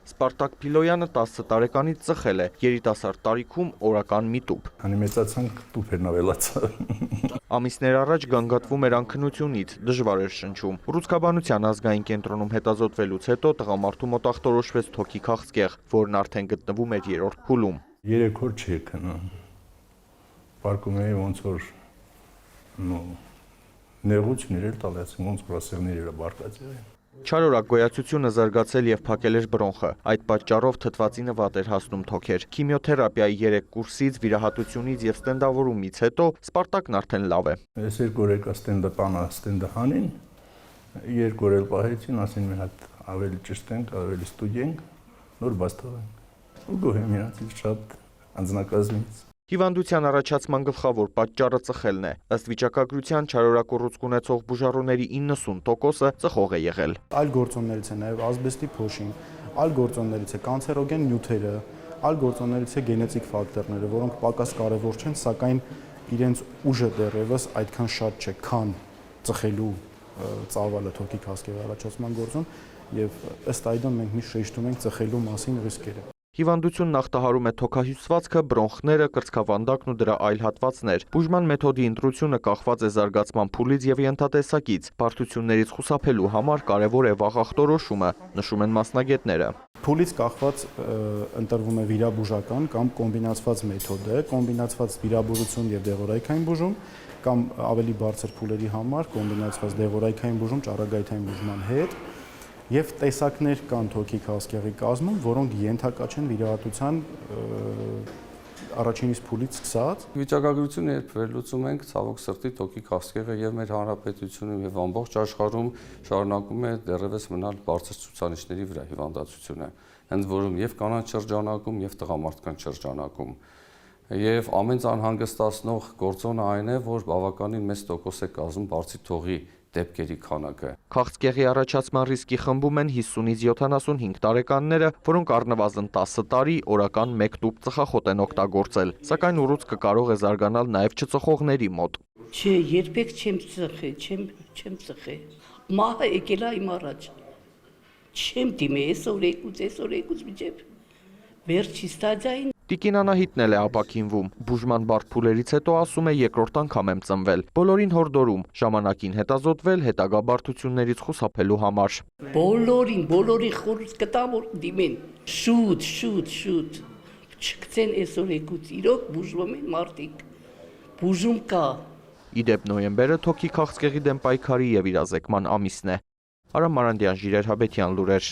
Սպարտակ Փիլոյանը 10 տարեկանից ծխել է, երիտասարդ տարիքում օրական մի տուփ։ Քանի մեծացանք տուփերն ավելացա։ Ամիսներ առաջ գանգատվում էր անքնությունից, դժվար էր շնչում։ Ուռուցքաբանության ազգային կենտրոնում հետազոտվելուց հետո տղամարդու մոտ ախտորոշվեց թոքի քաղցկեղ, որն արդեն գտնվում էր 3-րդ փուլում։ 3 օր չի քնում։ Պարկում էի ոնց որ նեղություն իրել տալիս, ոնց որ ասեղները բարկած էին։ Չարորակ գոյացությունը զարգացել եւ փակել էր բրոնխը։ Այդ պատճառով թթվածինը վատ էր հասնում թոքեր։ Քիմիոթերապիայի 3 կուրսից, վիրահատությունից եւ ստենդավորումից հետո Սպարտակն արդեն լավ է։ Ես 2 օր եկա ստենդը հանին, 2 օր էլ պահեցին, ասին մի հատ ավելի ճշտենք, ավելի ստուգենք, նոր բաց թողենք։ Ու գոհ եմ իրանցից շատ անձնակազմից։ Հիվանդության առաջացման գլխավոր պատճառը ծխելն է։ Ըստ վիճակագրության չարորակ ուռուցք ունեցող բուժառուների 90%-ը ծխող է եղել։ Այլ գործոններից է նաև ազբեստի փոշին, այլ գործոններից է կանցերոգեն նյութերը, այլ գործոններից է գենետիկ ֆակտորները, որոնք պակաս կարևոր չեն, սակայն իրենց ուժը դեռևս այդքան շատ չէ, քան ծխելու ծավալը թոքի քաղցկեղի առաջացման գործում, եւ ըստ այդմ մենք միշտ շեշտում ենք ծխելու մասին ռիսկերը։ Հիվանդությունն ախտահարում է թոքահյուսվածքը, բրոնխները, կրծքավանդակն ու դրա այլ հատվածներ։ Բուժման մեթոդի ընտրությունը կախված է զարգացման փուլից եւ ենթատեսակից։ Բարդություններից խուսափելու համար կարևոր է վաղ ախտորոշումը, նշում են մասնագետները։ Փուլից կախված ընտրվում է վիրաբուժական կամ կոմբինացված մեթոդը, կոմբինացված վիրաբուժություն եւ դեղորայքային բուժում կամ ավելի բարձր փուլերի համար կոմբինացված դեղորայքային բուժում ճառագայթային բուժման հետ։ Եվ տեսակներ կան թոքի քաղցկեղի կազմում, որոնք ենթակա չեն վիրահատության առաջինից փուլից սկսած։ Վիճակագրությունը երբ վերլուծում ենք, ցավոք սրտի թոքի քաղցկեղը եւ մեր հանրապետությունում եւ ամբողջ աշխարհում շարունակում է դեռևս մնալ բարձր ցուցանիշների վրա հիվանդացությունը, հենց որում եւ կանանց շրջանակում եւ տղամարդկանց շրջանակում։ Եվ ամեն անհանգստացնող գործոնը այն է, որ բավականին մեծ տոկոս է կազմում բարձի թողի դեպքերի քանակը։ Քաղցկեղի առաջացման ռիսկի խմբում են 50-ից 75 տարեկանները, որոնք առնվազն 10 տարի օրական 1 տուփ ծխախոտ են օգտագործել, սակայն ուռուցքը կարող է զարգանալ նաև չծխողների մոտ։ Չէ, երբեք չեմ ծխել, մահը եկել է իմ առաջ։ Չեմ դիմել այսօր եկուց միջև վերջի ստադիային։ Տիկին Անահիտն էլ է ապաքինվում։ Բուժման բարդ փուլերից հետո ասում է երկրորդ անգամ եմ ծնվել։ Բոլորին հորդորում, ժամանակին հետազոտվել հետագա բարդություններից խուսափելու համար։ Բոլորին խորհուրդ կտամ, որ դիմեն։ Շուտ։ Չգցեն այսօր եկուց, իրոք բուժվում են մարդիկ։ Բուժում կա։ Իդեպ նոյեմբերը թոքի քաղցկեղի դեմ պայքարի եւ իրազեկման ամիսն է։ Արամ Մարանդյան, Ժիրայր Հաբետյան, լուրեր։